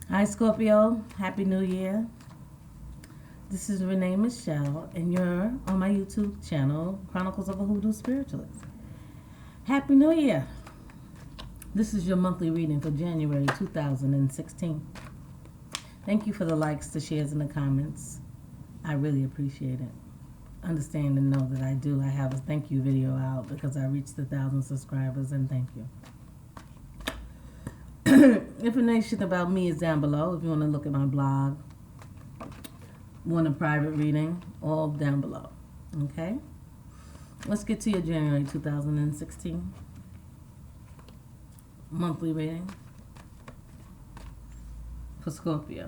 Hi, Scorpio. Happy New Year. This is Renee Michelle, and you're on my YouTube channel, Chronicles of a Hoodoo Spiritualist. Happy New Year. This is your monthly reading for January 2016. Thank you for the likes, the shares, and the comments. I really appreciate it. Understand and know that I do. I have a thank you video out because I reached 1,000 subscribers, and thank you. Information about me is down below if you want to look at my blog, want a private reading, all down below. Okay? Let's get to your January 2016 monthly reading for Scorpio.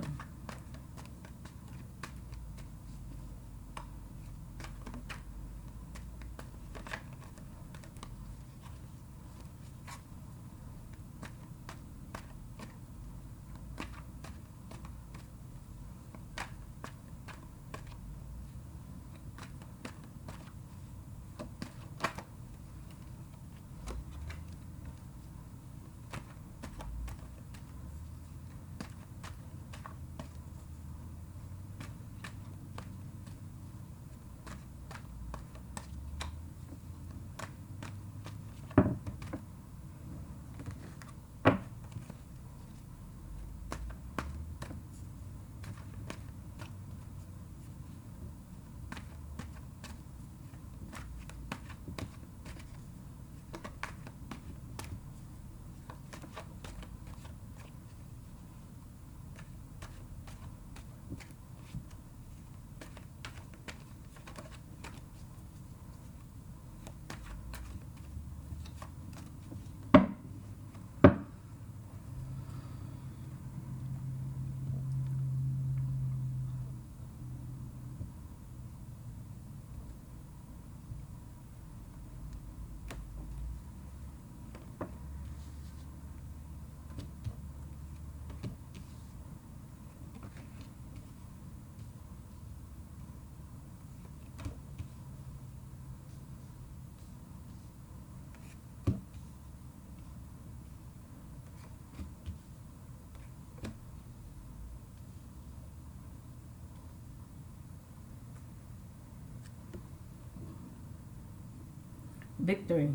Victory.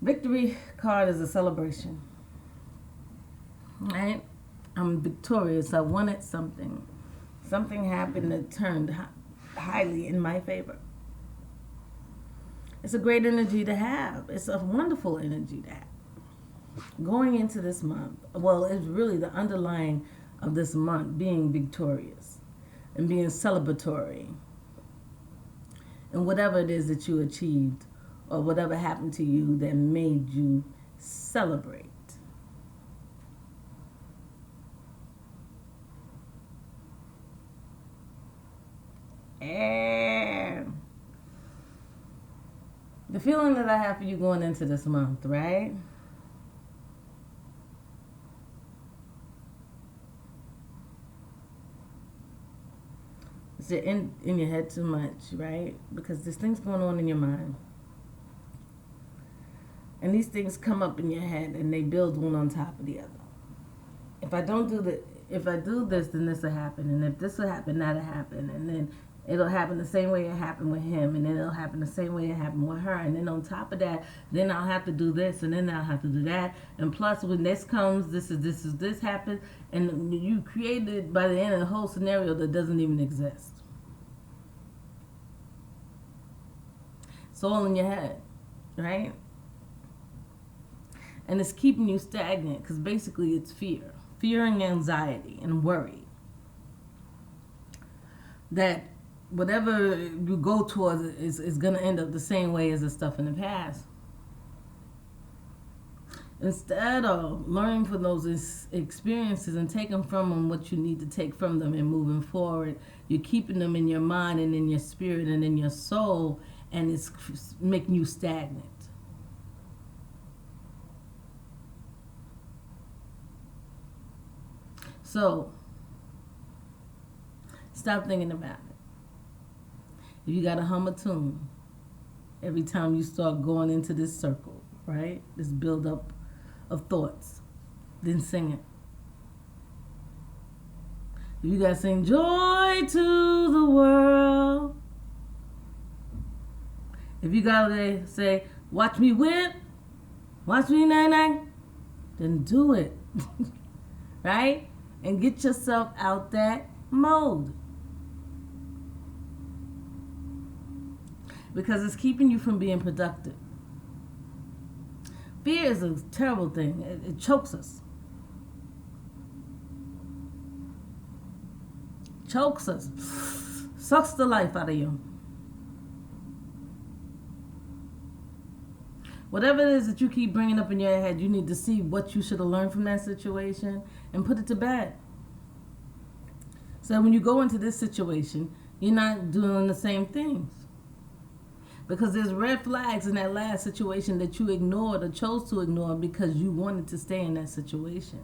Victory card is a celebration. Right? I'm victorious. I wanted something. Something happened that turned highly in my favor. It's a great energy to have. It's a wonderful energy to have. Going into this month, well, it's really the underlying of this month being victorious and being celebratory. And whatever it is that you achieved or whatever happened to you that made you celebrate. And the feeling that I have for you going into this month, right? Is it in your head too much, right? Because there's things going on in your mind. And these things come up in your head and they build one on top of the other. If I do this, then this will happen. And if this will happen, that'll happen. And then it'll happen the same way it happened with him. And then it'll happen the same way it happened with her. And then on top of that, then I'll have to do this. And then I'll have to do that. And plus, when this comes, this happens. And you created by the end of the whole scenario that doesn't even exist. It's all in your head, right? And it's keeping you stagnant because basically it's fear. Fear and anxiety and worry. That whatever you go towards is going to end up the same way as the stuff in the past. Instead of learning from those experiences and taking from them what you need to take from them and moving forward, you're keeping them in your mind and in your spirit and in your soul, and it's making you stagnant. So, stop thinking about it. If you got to hum a tune every time you start going into this circle, right? This build up of thoughts, then sing it. If you gotta sing joy to the world, if you gotta say watch me whip, watch me nang nang, then do it. Right? And get yourself out that mode. Because it's keeping you from being productive. Fear is a terrible thing. It chokes us. Chokes us. Sucks the life out of you. Whatever it is that you keep bringing up in your head, you need to see what you should have learned from that situation and put it to bed. So when you go into this situation, you're not doing the same things. Because there's red flags in that last situation that you ignored or chose to ignore because you wanted to stay in that situation.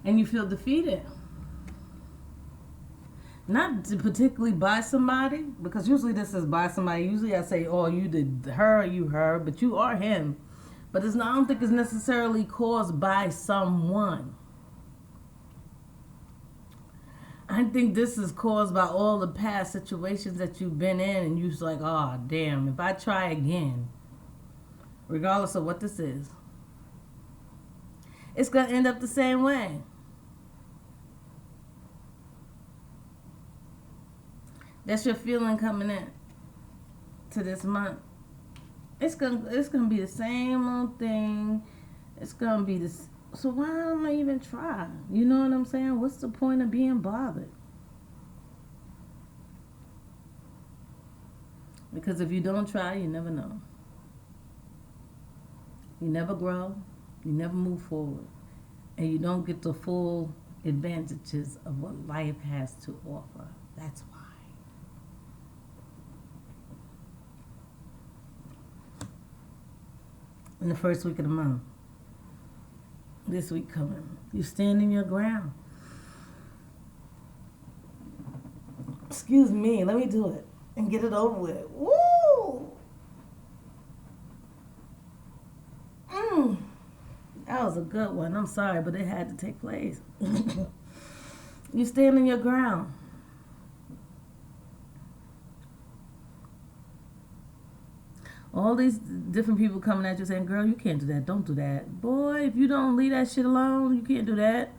And you feel defeated. Not particularly by somebody, because usually this is by somebody. Usually I say, oh, you did her, you her, but you are him. But I don't think it's necessarily caused by someone. I think this is caused by all the past situations that you've been in, and you're like, oh, damn, if I try again, regardless of what this is, it's going to end up the same way. That's your feeling coming in to this month. It's gonna be the same old thing. It's gonna be this. So why don't I even try? You know what I'm saying? What's the point of being bothered? Because if you don't try, you never know. You never grow. You never move forward, and you don't get the full advantages of what life has to offer. That's why. In the first week of the month, this week coming, you stand in your ground. Excuse me, let me do it and get it over with. Woo! That was a good one. I'm sorry, but it had to take place. You stand in your ground. All these different people coming at you saying, girl, you can't do that. Don't do that. Boy, if you don't leave that shit alone, you can't do that.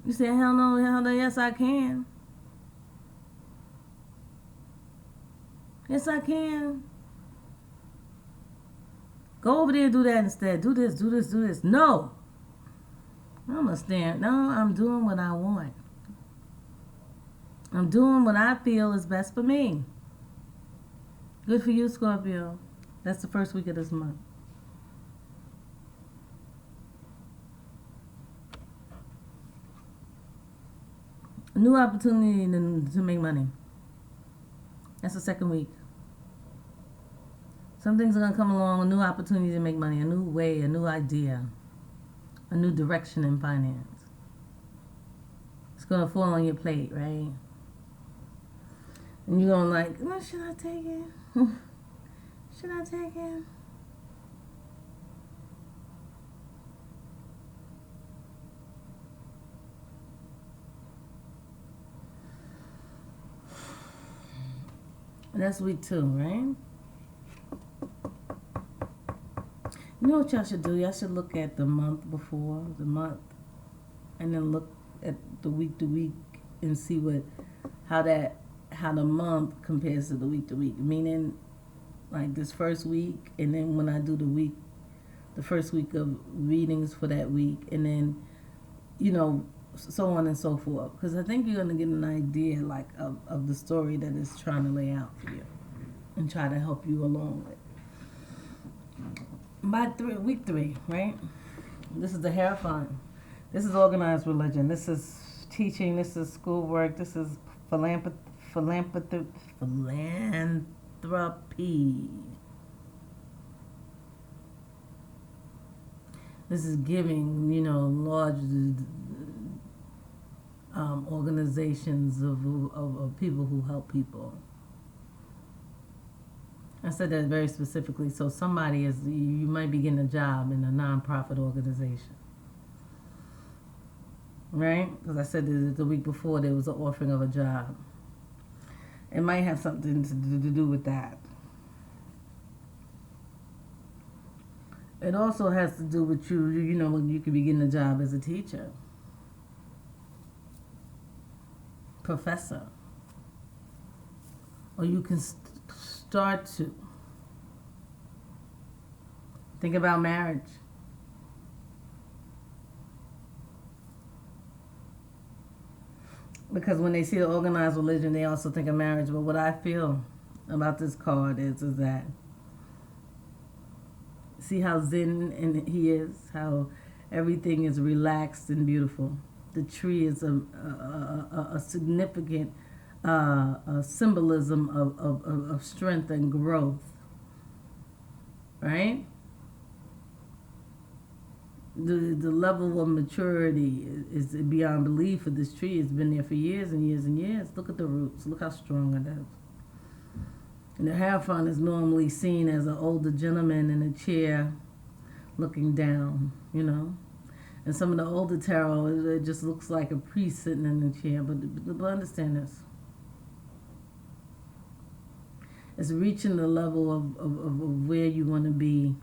You say, hell no, yes, I can. Yes, I can. Go over there and do that instead. Do this, do this, do this. No. I'm going to stand. No, I'm doing what I want. I'm doing what I feel is best for me. Good for you, Scorpio. That's the first week of this month. A new opportunity to make money. That's the second week. Some things are going to come along, a new opportunity to make money, a new way, a new idea, a new direction in finance. It's going to fall on your plate, right? And you're going like, well, should I take it? Should I take it? And that's week 2, right? You know what y'all should do? Y'all should look at the month before, the month, and then look at the week to week and see how the month compares to the week to week. Meaning, like this first week, and then when I do the first week of readings for that week, and then, so on and so forth. Because I think you're going to get an idea, like, of the story that it's trying to lay out for you and try to help you along with. By week 3, right? This is the Hierophant. This is organized religion. This is teaching. This is schoolwork. This is philanthropy. This is giving, large organizations of people who help people. I said that very specifically. So somebody is, you might be getting a job in a nonprofit organization, right? Because I said that the week before there was an offering of a job. It might have something to do with that. It also has to do with you. You know, you could be getting a job as a teacher, professor, or you can start to think about marriage. Because when they see the organized religion, they also think of marriage. But what I feel about this card is that, see how zen and he is, how everything is relaxed and beautiful. The tree is a significant symbolism of strength and growth, right? The level of maturity is beyond belief for this tree. It's been there for years and years and years. Look at the roots. Look how strong it is. And the Hierophant is normally seen as an older gentleman in a chair looking down, you know. And some of the older tarot, it just looks like a priest sitting in a chair. But understand this. It's reaching the level of where you want to be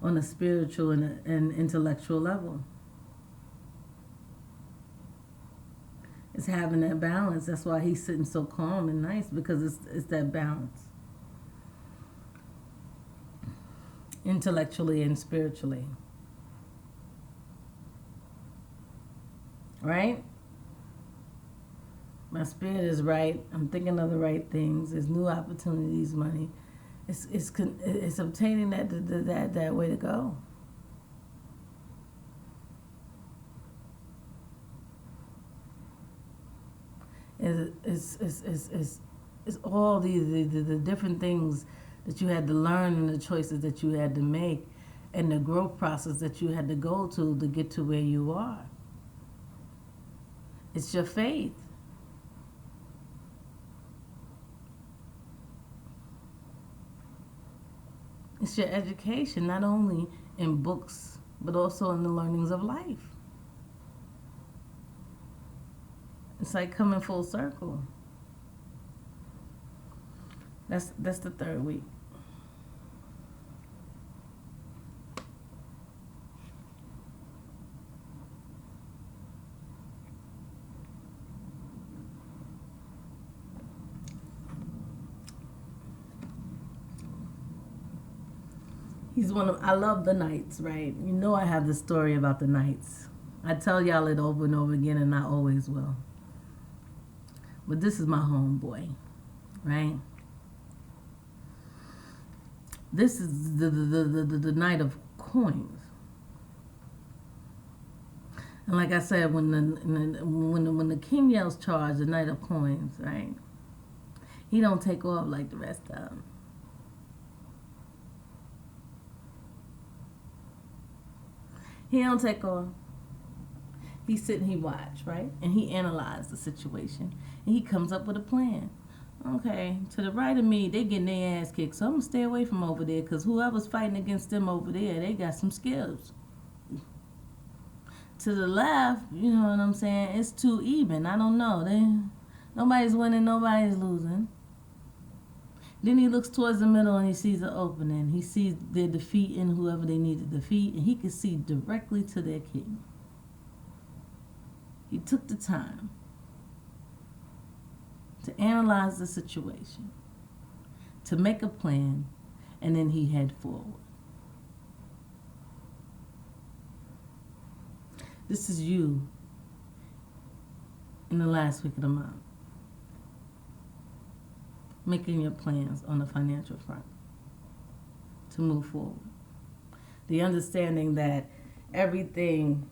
on a spiritual and intellectual level. It's having that balance. That's why he's sitting so calm and nice, because it's that balance. Intellectually and spiritually. Right? My spirit is right. I'm thinking of the right things. There's new opportunities, money. It's obtaining that way to go. It's all the different things that you had to learn, and the choices that you had to make, and the growth process that you had to go to get to where you are. It's your faith. It's your education, not only in books, but also in the learnings of life. It's like coming full circle. That's the third week. I love the Knights, right? You know I have this story about the Knights. I tell y'all it over and over again, and I always will. But this is my homeboy, right? This is the Knight of Coins. And like I said, when the king yells charge, the Knight of Coins, right? He don't take off like the rest of them. He don't take off. He sit and he watch, right? And he analyze the situation. And he comes up with a plan. Okay, to the right of me, they getting their ass kicked, so I'm going to stay away from over there, because whoever's fighting against them over there, they got some skills. To the left, you know what I'm saying, it's too even. I don't know. Nobody's winning, nobody's losing. Then he looks towards the middle and he sees an opening. He sees they're defeating whoever they need to defeat, and he can see directly to their king. He took the time to analyze the situation, to make a plan, and then he head forward. This is you in the last week of the month, making your plans on the financial front to move forward. The understanding that everything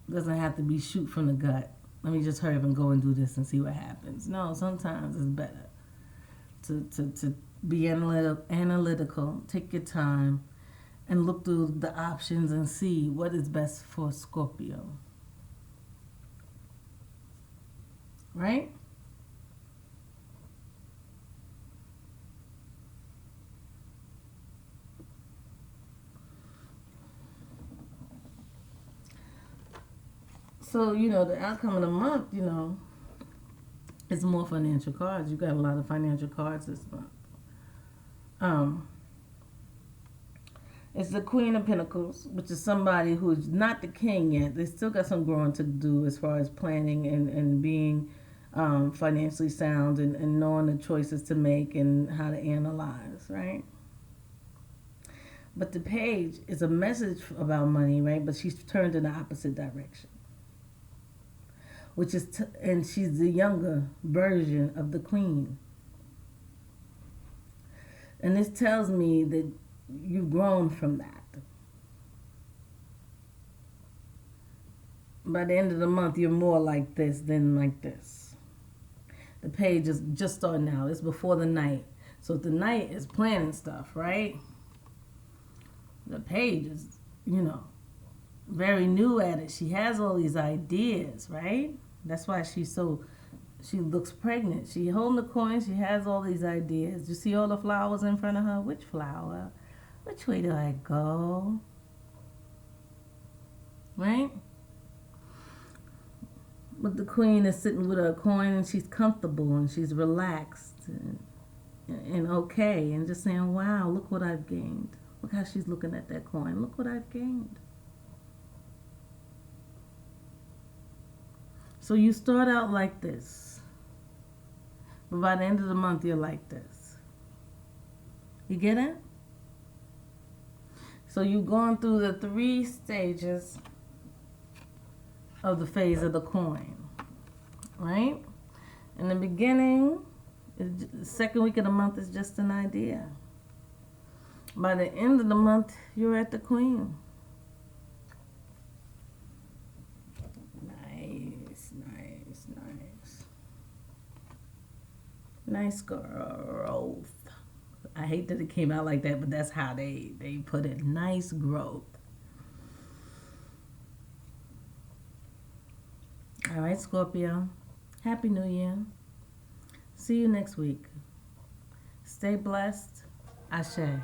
doesn't have to be shoot from the gut. Let me just hurry up and go and do this and see what happens. No, sometimes it's better to be analytical, take your time, and look through the options and see what is best for Scorpio. Right? So, the outcome of the month, is more financial cards. You got a lot of financial cards this month. It's the Queen of Pentacles, which is somebody who's not the king yet. They still got some growing to do as far as planning and being financially sound and knowing the choices to make and how to analyze, right? But the page is a message about money, right? But she's turned in the opposite direction, which is and she's the younger version of the queen. And this tells me that you've grown from that. By the end of the month, you're more like this than like this. The page is just starting out. It's before the night. So the night is planning stuff, right? The page is, very new at it. She has all these ideas, right? That's why she looks pregnant. She holding the coin. She has all these ideas. You see all the flowers in front of her? Which flower? Which way do I go? Right? But the queen is sitting with her coin and she's comfortable and she's relaxed and okay and just saying, wow, look what I've gained. Look how she's looking at that coin. Look what I've gained. So you start out like this. But by the end of the month, you're like this. You get it? So you've gone through the 3 stages of the phase of the coin, right? In the beginning, the second week of the month is just an idea. By the end of the month, you're at the queen. Nice, nice, nice. Nice growth. I hate that it came out like that, but that's how they put it. Nice growth. All right, Scorpio. Happy New Year. See you next week. Stay blessed. Ashe.